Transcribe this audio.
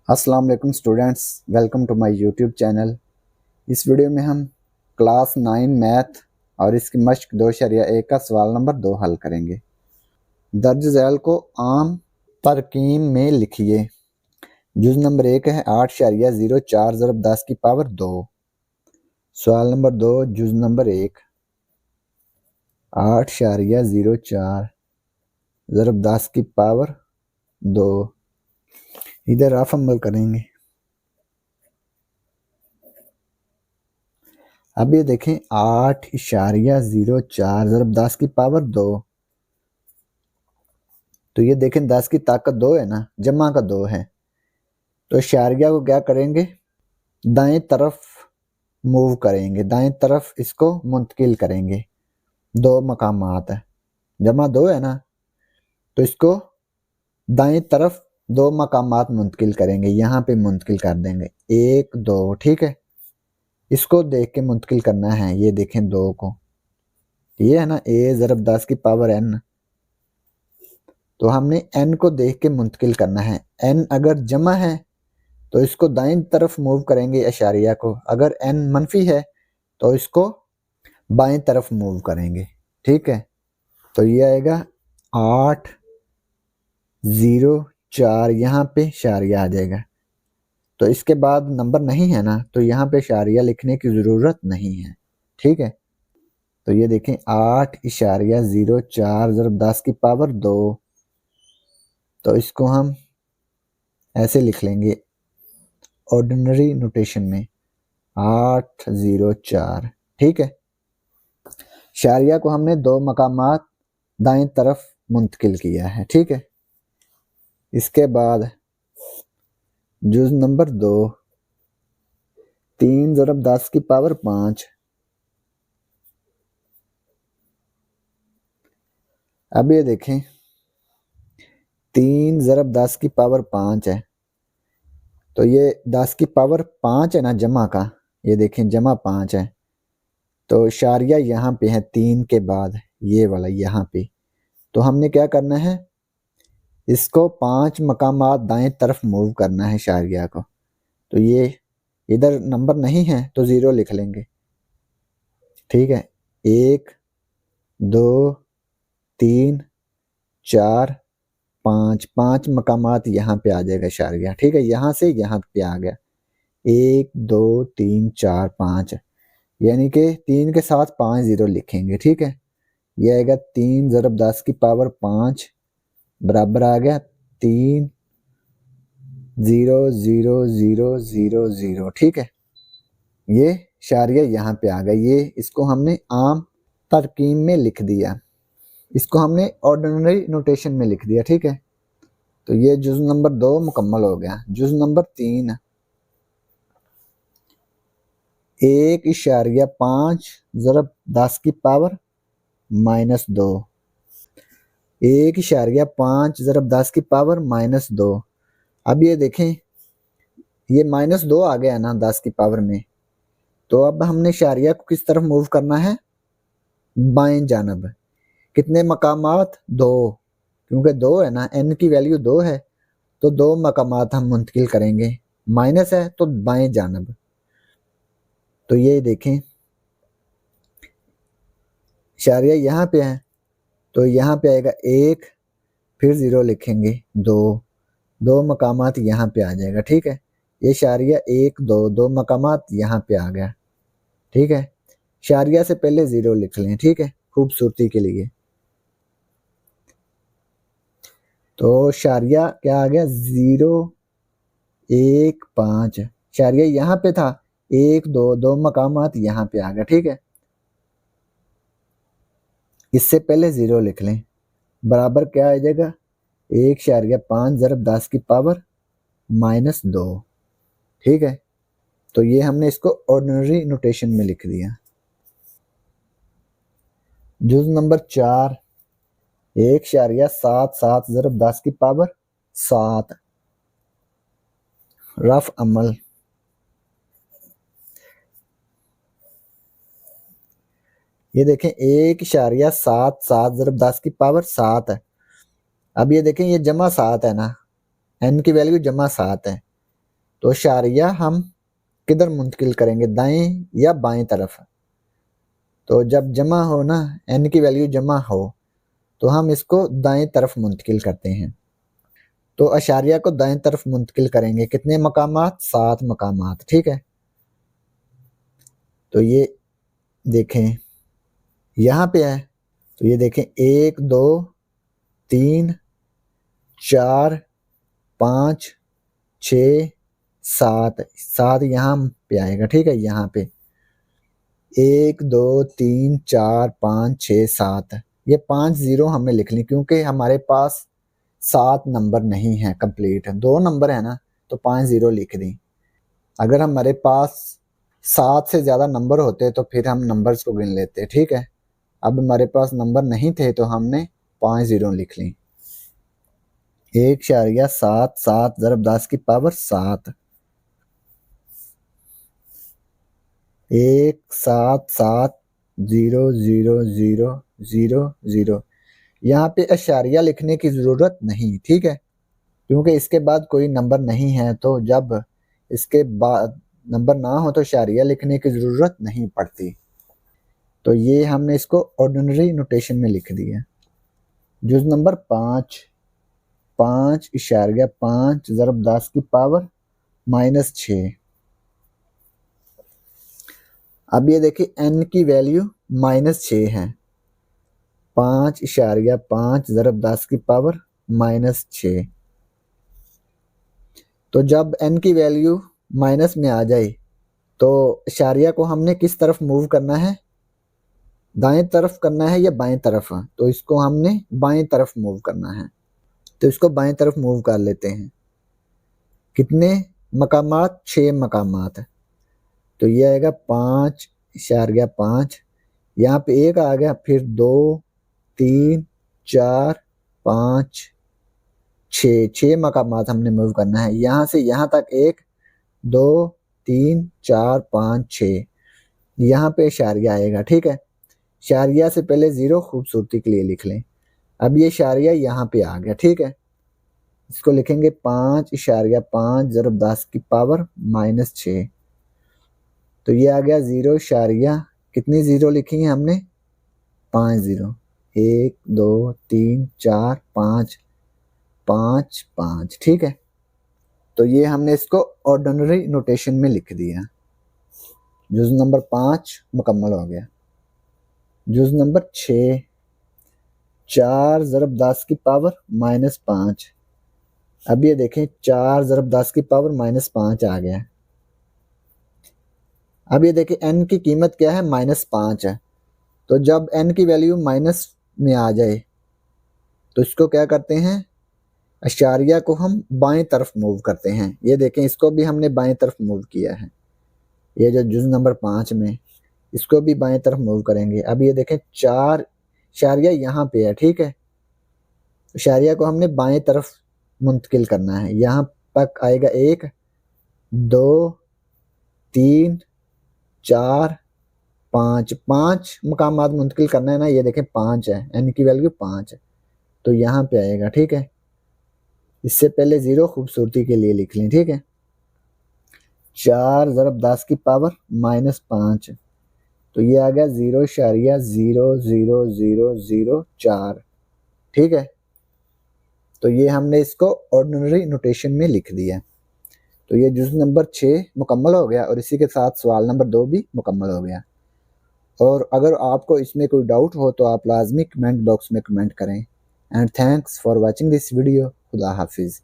अस्सलाम वालेकुम students, welcome to my YouTube channel. इस वीडियो में हम क्लास 9 मैथ और इसकी मश्क 2.1 का सवाल नंबर 2 हल करेंगे। दर्ज झैल को आम तरकीब में लिखिए। जुज नंबर 1 है 8.04 ज़रब 10 की पावर 2। सवाल नंबर 2 जुज नंबर 1 8.04 ज़रब 10 की पावर 2। इधर रफ अमल करेंगे। अब ये देखें 8.04 ज़रब 10 की पावर 2। तो ये देखें 10 की ताकत 2 है ना, जमा का 2 है। तो इशारिया को क्या करेंगे, दाएं तरफ मूव करेंगे, दाएं तरफ इसको मुंतकिल करेंगे। 2 मकामात है, जमा 2 है ना, तो इसको दाएं तरफ 2 मकामात मुंतकिल करेंगे, यहाँ पे मुंतकिल कर देंगे 1 2। ठीक है, इसको देख के मुंतकिल करना है। ये देखें 2 को, ये है ना a ज़रब 10 की पावर n, तो हमने n को देख के मुंतकिल करना है। n अगर जमा है तो इसको दाएं तरफ मूव करेंगे इशारिया को, अगर n मनफी है तो इसको बाएं तरफ मूव करेंगे। ठीक है, तो ये आएगा 8.04, यहाँ पे इशारिया आ जाएगा। तो इसके बाद नंबर नहीं है ना, तो यहाँ पे इशारिया लिखने की ज़रूरत नहीं है। ठीक है, तो ये देखें 8.04 ज़रब 10 की पावर 2। तो इसको हम ऐसे लिख लेंगे ऑर्डिनरी नोटेशन में 804। ठीक है, शारिया को हमने 2 मकामात दाएं तरफ मुंतकिल किया है। ठीक है, इसके बाद जुज नंबर 2 3 ज़रब 10 की पावर 5। अब ये देखें 3 ज़रब 10 की पावर 5 है, तो ये 10 की पावर 5 है ना जमा का, ये देखें जमा 5 है। तो शारिया यहाँ पे है 3 के बाद, ये वाला यहाँ पे। तो हमने क्या करना है, इसको 5 मकामात दाएं तरफ मूव करना है शारिया को। तो ये इधर नंबर नहीं है तो 0 लिख लेंगे। ठीक है, 1 2 3 4 5, 5 मकामात यहाँ पे आ जाएगा शारिया। ठीक है, यहाँ से यहाँ पे आ गया 1 2 3 4 5, यानी कि 3 के साथ 5 0 लिखेंगे। ठीक है, ये आएगा 3 ज़रब 10 की पावर 5 बराबर आ गया 3 0 0 0 0 0। ठीक है, ये शारिया यहाँ पे आ गया। ये इसको हमने आम तरकीब में लिख दिया, इसको हमने ऑर्डिनरी नोटेशन में लिख दिया। ठीक है, तो ये जुज नंबर 2 मुकम्मल हो गया। जुज नंबर 3 1.5 ज़रब 10 की पावर -2। 1.5 ज़रब 10 की पावर -2। अब ये देखें ये -2 आ गया ना 10 की पावर में, तो अब हमने शारिया को किस तरफ मूव करना है, बाएं जानब। कितने मकामात, 2, क्योंकि 2 है ना, n की वैल्यू 2 है, तो 2 मकामात हम मुंतकिल करेंगे। माइनस है तो बाएं जानब। तो ये देखें शारिया यहाँ पे है, तो यहाँ पे आएगा 1, फिर 0 लिखेंगे 2, 2 मकामात यहाँ पे आ जाएगा। ठीक है, ये शारिया 1 2 2 मकामात यहाँ पे आ गया। ठीक है, शारिया से पहले 0 लिख लें। ठीक है, खूबसूरती के लिए। तो शारिया क्या आ गया 0 1 5, शारिया यहाँ पे था 1 2 2 मकामात यहाँ पे आ गया। ठीक है, इससे पहले 0 लिख लें, बराबर क्या आ जाएगा 1.5 ज़रब 10 की पावर -2। ठीक है, तो ये हमने इसको ऑर्डिनरी नोटेशन में लिख दिया। जुज नंबर 4 1.77 ज़रब 10 की पावर 7। रफ अमल। ये देखें 1.77 ज़रब 10 की पावर 7 है। अब ये देखें ये जमा 7 है ना, n की वैल्यू जमा 7 है, तो शारिया हम किधर मुंतकिल करेंगे, दाएं या बाएं तरफ। तो जब जमा हो ना, n की वैल्यू जमा हो, तो हम इसको दाएं तरफ मुंतकिल करते हैं। तो अशारिया को दाएं तरफ मुंतकिल करेंगे, कितने मकामात, 7 मकामात, ठीक है। तो ये देखें यहाँ पे है, तो ये देखें 1 2 3 4 5 6 7 यहाँ पे आएगा, ठीक है। यहाँ पे 1 2 3 4 5 6 7, ये 5 जीरो हमने लिख ली क्योंकि हमारे पास 7 नंबर नहीं है कंप्लीट, 2 नंबर है ना, तो 5 जीरो लिख दी। अगर हमारे पास 7 से ज़्यादा नंबर होते तो फिर हम नंबर्स को गिन लेते, ठीक है। अब हमारे पास नंबर नहीं थे तो हमने 5 जीरो लिख ली। 1.7 7 ज़रब 10 की पावर 7, 1 7 7 0 0 0 0 0। यहाँ पे अशारिया लिखने की ज़रूरत नहीं, ठीक है, क्योंकि इसके बाद कोई नंबर नहीं है। तो जब इसके बाद नंबर ना हो तो शारिया लिखने की ज़रूरत नहीं पड़ती। तो ये हमने इसको ऑर्डिनरी नोटेशन में लिख दिया। जुज़ नंबर 5, 5.5 ज़रब 10 की पावर -6। अब ये देखिए n की वैल्यू -6 है, 5.5 ज़रब 10 की पावर -6। तो जब n की वैल्यू माइनस में आ जाए तो इशारिया को हमने किस तरफ मूव करना है, दाएं तरफ करना है या बाएं तरफ। तो इसको हमने बाएं तरफ मूव करना है, तो इसको बाएं तरफ मूव कर लेते हैं। कितने मकामात, 6 मकामात। तो ये आएगा 5.5, यहाँ पे 1 आ गया, फिर 2 3 4 5 6 मकामात हमने मूव करना है। यहाँ से यहाँ तक 1 2 3 4 5 6, यहाँ पे इशारिया आएगा, ठीक है। इशारिया से पहले 0 खूबसूरती के लिए लिख लें। अब ये इशारिया यहाँ पे आ गया, ठीक है। इसको लिखेंगे 5.5 ज़रब 10 की पावर -6। तो ये आ गया 0 इशारिया, कितनी ज़ीरो लिखी है हमने, 5 ज़ीरो, 1 2 3 4 5 5 5, ठीक है। तो ये हमने इसको ऑर्डिनरी नोटेशन में लिख दिया। जुज़ नंबर 5 मुकम्मल हो गया। जुज़ नंबर 6, 4 ज़रब 10 की पावर -5। अब ये देखें 4 ज़रब 10 की पावर -5 आ गया। अब ये देखें n की कीमत क्या है, -5 है। तो जब n की वैल्यू माइनस में आ जाए तो इसको क्या करते हैं, अशारिया को हम बाएं तरफ मूव करते हैं। ये देखें इसको भी हमने बाएं तरफ मूव किया है, ये जो जुज़ नंबर 5 में, इसको भी बाएं तरफ मूव करेंगे। अब ये देखें 4 इशारिया यहाँ पे है, ठीक है। इशारिया को हमने बाएं तरफ मुंतकिल करना है, यहाँ तक आएगा 1 2 3 4 5, 5 मकामात मुंतकिल करना है ना। ये देखें 5 है, n की वैल्यू 5 है, तो यहाँ पे आएगा, ठीक है। इससे पहले 0 खूबसूरती के लिए लिख लें, ठीक है। 4 ज़रब 10 की पावर -5, तो ये आ गया 0.000004, ठीक है। तो ये हमने इसको ऑर्डिनरी नोटेशन में लिख दिया। तो ये जुज़ नंबर 6 मुकम्मल हो गया और इसी के साथ सवाल नंबर 2 भी मुकम्मल हो गया। और अगर आपको इसमें कोई डाउट हो तो आप लाजमी कमेंट बॉक्स में कमेंट करें। And thanks for watching this video. खुदा हाफिज़।